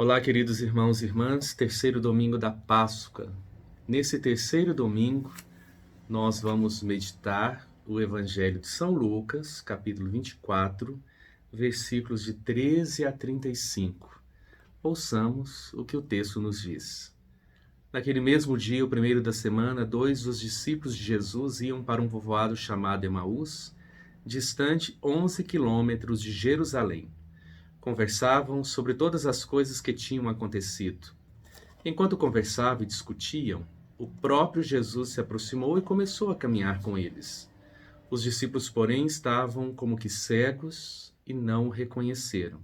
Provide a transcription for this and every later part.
Olá, queridos irmãos e irmãs, terceiro domingo da Páscoa. Nesse terceiro domingo, nós vamos meditar o Evangelho de São Lucas, capítulo 24, versículos de 13 a 35. Ouçamos o que o texto nos diz. Naquele mesmo dia, o primeiro da semana, dois dos discípulos de Jesus iam para um povoado chamado Emaús, distante 11 quilômetros de Jerusalém. Conversavam sobre todas as coisas que tinham acontecido. Enquanto conversavam e discutiam, o próprio Jesus se aproximou e começou a caminhar com eles. Os discípulos, porém, estavam como que cegos e não o reconheceram.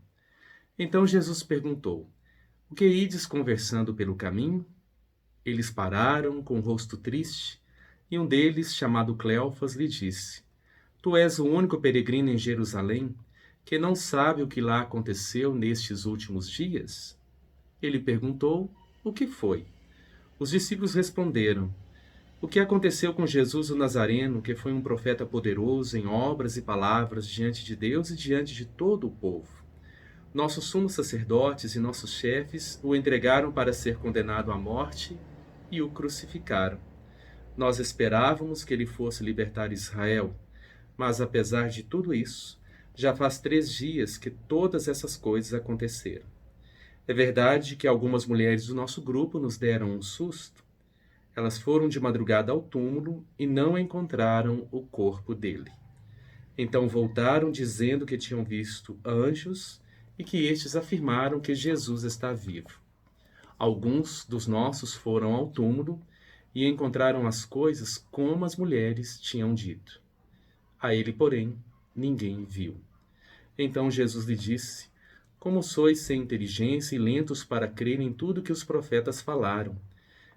Então Jesus perguntou: "O que ides conversando pelo caminho?" Eles pararam com o rosto triste, e um deles, chamado Cleofas, lhe disse: "Tu és o único peregrino em Jerusalém que não sabe o que lá aconteceu nestes últimos dias?" Ele perguntou: "O que foi?" Os discípulos responderam: "O que aconteceu com Jesus o Nazareno, que foi um profeta poderoso em obras e palavras diante de Deus e diante de todo o povo. Nossos sumos sacerdotes e nossos chefes o entregaram para ser condenado à morte e o crucificaram. Nós esperávamos que ele fosse libertar Israel, mas apesar de tudo isso, já faz 3 dias que todas essas coisas aconteceram. É verdade que algumas mulheres do nosso grupo nos deram um susto. Elas foram de madrugada ao túmulo e não encontraram o corpo dele. Então voltaram dizendo que tinham visto anjos e que estes afirmaram que Jesus está vivo. Alguns dos nossos foram ao túmulo e encontraram as coisas como as mulheres tinham dito. A ele, porém, ninguém viu." Então Jesus lhe disse: "Como sois sem inteligência e lentos para crer em tudo que os profetas falaram?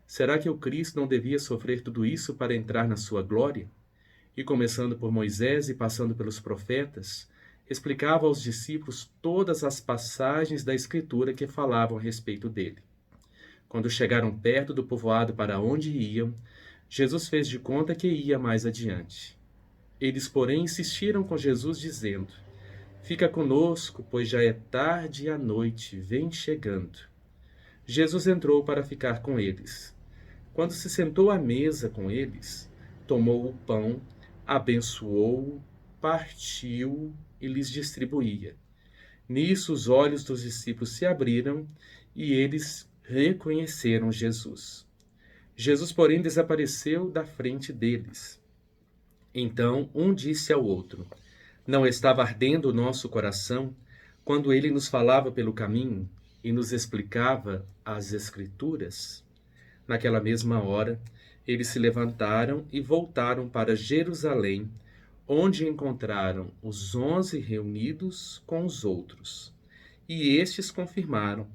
Será que o Cristo não devia sofrer tudo isso para entrar na sua glória?" E começando por Moisés e passando pelos profetas, explicava aos discípulos todas as passagens da Escritura que falavam a respeito dele. Quando chegaram perto do povoado para onde iam, Jesus fez de conta que ia mais adiante. Eles, porém, insistiram com Jesus, dizendo: "Fica conosco, pois já é tarde e a noite vem chegando." Jesus entrou para ficar com eles. Quando se sentou à mesa com eles, tomou o pão, abençoou-o, partiu e lhes distribuía. Nisso os olhos dos discípulos se abriram e eles reconheceram Jesus. Jesus, porém, desapareceu da frente deles. Então um disse ao outro: "Não estava ardendo o nosso coração quando ele nos falava pelo caminho e nos explicava as Escrituras?" Naquela mesma hora, eles se levantaram e voltaram para Jerusalém, onde encontraram os 11 reunidos com os outros. E estes confirmaram: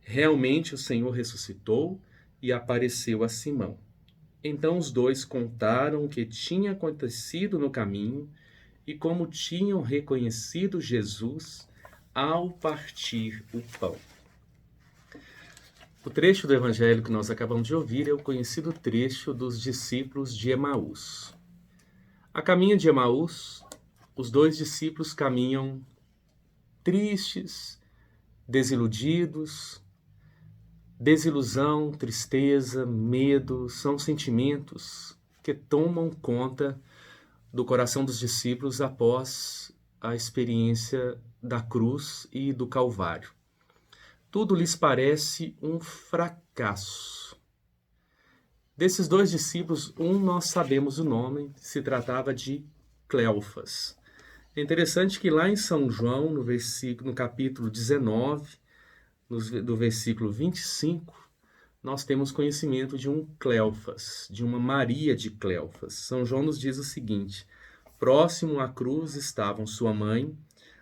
realmente o Senhor ressuscitou e apareceu a Simão. Então os dois contaram o que tinha acontecido no caminho e como tinham reconhecido Jesus ao partir o pão. O trecho do evangelho que nós acabamos de ouvir é o conhecido trecho dos discípulos de Emaús. A caminho de Emaús, os dois discípulos caminham tristes, desiludidos. Desilusão, tristeza, medo são sentimentos que tomam conta do coração dos discípulos após a experiência da cruz e do Calvário. Tudo lhes parece um fracasso. Desses dois discípulos, um nós sabemos o nome, se tratava de Cleofas. É interessante que lá em São João, no capítulo 19, do versículo 25, nós temos conhecimento de um Cleofas, de uma Maria de Cleofas. São João nos diz o seguinte: próximo à cruz estavam sua mãe,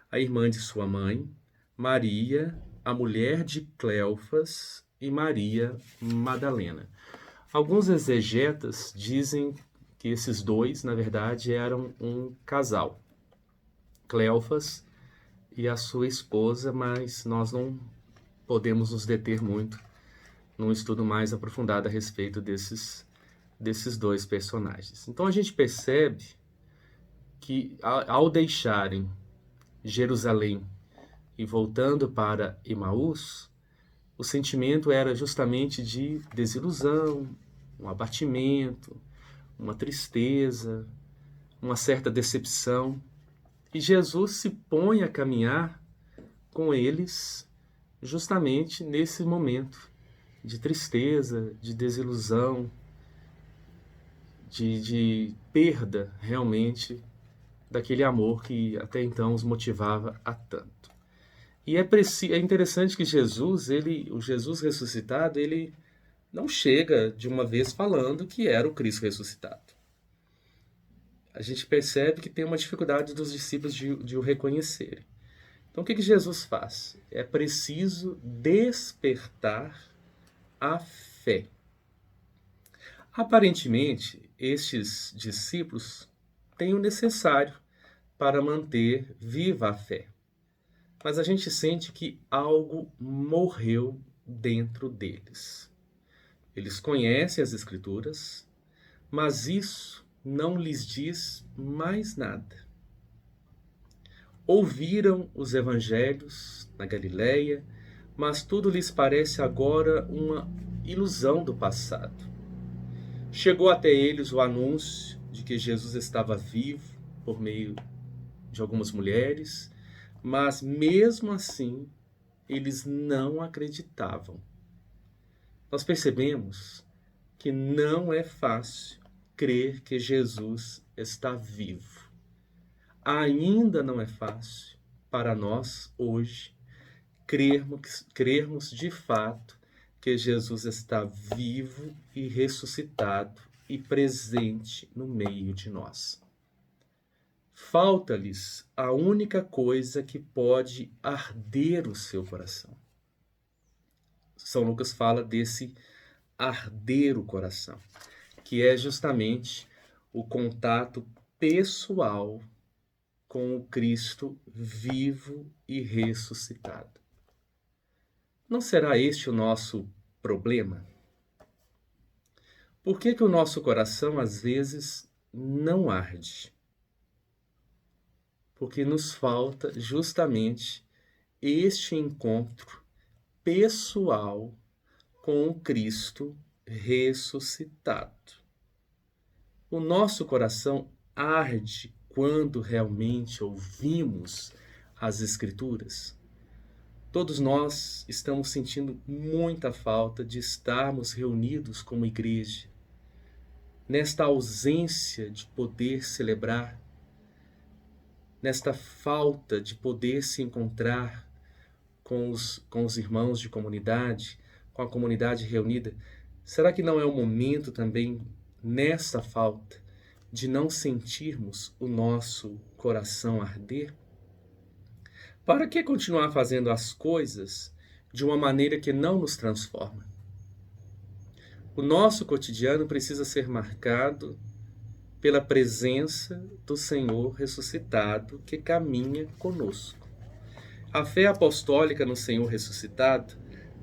a irmã de sua mãe, Maria, a mulher de Cleofas e Maria Madalena. Alguns exegetas dizem que esses dois, na verdade, eram um casal, Cleofas e a sua esposa, mas nós não podemos nos deter muito num estudo mais aprofundado a respeito desses dois personagens. Então a gente percebe que ao deixarem Jerusalém e voltando para Emaús, o sentimento era justamente de desilusão, um abatimento, uma tristeza, uma certa decepção. E Jesus se põe a caminhar com eles justamente nesse momento de tristeza, de desilusão, de perda realmente daquele amor que até então os motivava a tanto. E é interessante que o Jesus ressuscitado, ele não chega de uma vez falando que era o Cristo ressuscitado. A gente percebe que tem uma dificuldade dos discípulos de o reconhecerem. Então o que Jesus faz? É preciso despertar a fé. Aparentemente, estes discípulos têm o necessário para manter viva a fé. Mas a gente sente que algo morreu dentro deles. Eles conhecem as Escrituras, mas isso não lhes diz mais nada. Ouviram os evangelhos na Galileia, mas tudo lhes parece agora uma ilusão do passado. Chegou até eles o anúncio de que Jesus estava vivo por meio de algumas mulheres, mas mesmo assim eles não acreditavam. Nós percebemos que não é fácil crer que Jesus está vivo. Ainda não é fácil para nós hoje crermos de fato que Jesus está vivo e ressuscitado e presente no meio de nós. Falta-lhes a única coisa que pode arder o seu coração. São Lucas fala desse arder o coração, que é justamente o contato pessoal com o Cristo vivo e ressuscitado. Não será este o nosso problema? Por que o nosso coração às vezes não arde? Porque nos falta justamente este encontro pessoal com o Cristo ressuscitado. O nosso coração arde quando realmente ouvimos as Escrituras. Todos nós estamos sentindo muita falta de estarmos reunidos como igreja, nesta ausência de poder celebrar, nesta falta de poder se encontrar com os irmãos de comunidade, com a comunidade reunida. Será que não é o momento também, nessa falta, de não sentirmos o nosso coração arder? Para que continuar fazendo as coisas de uma maneira que não nos transforma? O nosso cotidiano precisa ser marcado pela presença do Senhor ressuscitado que caminha conosco. A fé apostólica no Senhor ressuscitado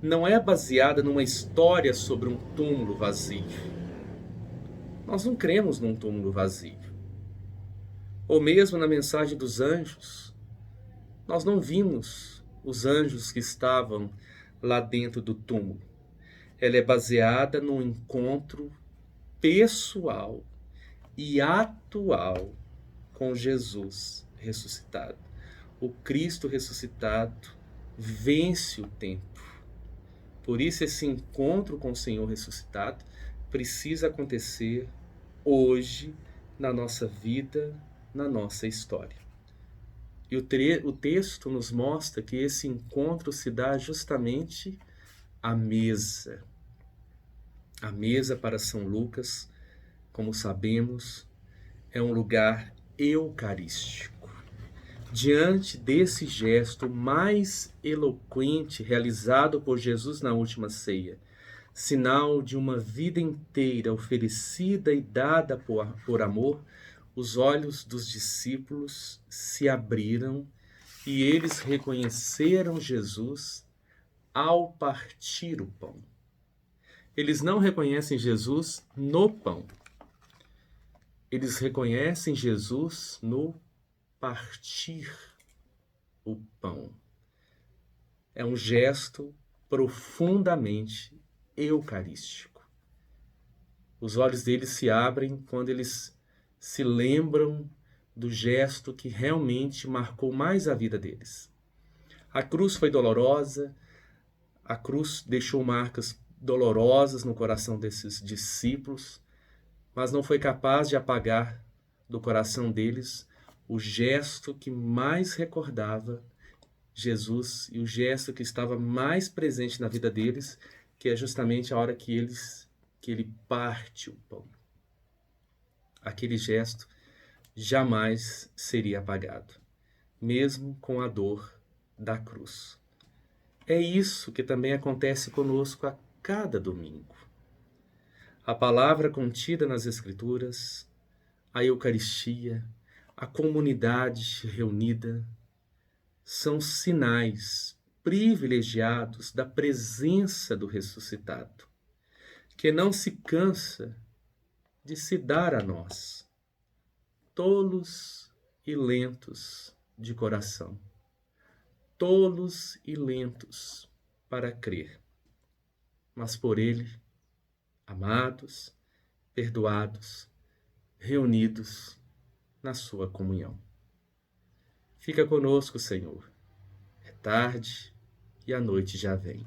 não é baseada numa história sobre um túmulo vazio. Nós não cremos num túmulo vazio. Ou mesmo na mensagem dos anjos, nós não vimos os anjos que estavam lá dentro do túmulo. Ela é baseada num encontro pessoal e atual com Jesus ressuscitado. O Cristo ressuscitado vence o tempo. Por isso esse encontro com o Senhor ressuscitado precisa acontecer hoje na nossa vida, na nossa história. E o texto nos mostra que esse encontro se dá justamente à mesa. A mesa para São Lucas, como sabemos, é um lugar eucarístico. Diante desse gesto mais eloquente realizado por Jesus na última ceia, sinal de uma vida inteira oferecida e dada por amor, os olhos dos discípulos se abriram e eles reconheceram Jesus ao partir o pão. Eles não reconhecem Jesus no pão. Eles reconhecem Jesus no partir o pão. É um gesto profundamente eucarístico. Os olhos deles se abrem quando eles se lembram do gesto que realmente marcou mais a vida deles. A cruz foi dolorosa, a cruz deixou marcas dolorosas no coração desses discípulos, mas não foi capaz de apagar do coração deles o gesto que mais recordava Jesus e o gesto que estava mais presente na vida deles, que é justamente a hora que ele parte o pão. Aquele gesto jamais seria apagado, mesmo com a dor da cruz. É isso que também acontece conosco a cada domingo. A palavra contida nas Escrituras, a Eucaristia, a comunidade reunida, são sinais privilegiados da presença do ressuscitado, que não se cansa de se dar a nós, tolos e lentos de coração, tolos e lentos para crer, mas por ele, amados, perdoados, reunidos na sua comunhão. Fica conosco, Senhor. É tarde e a noite já vem.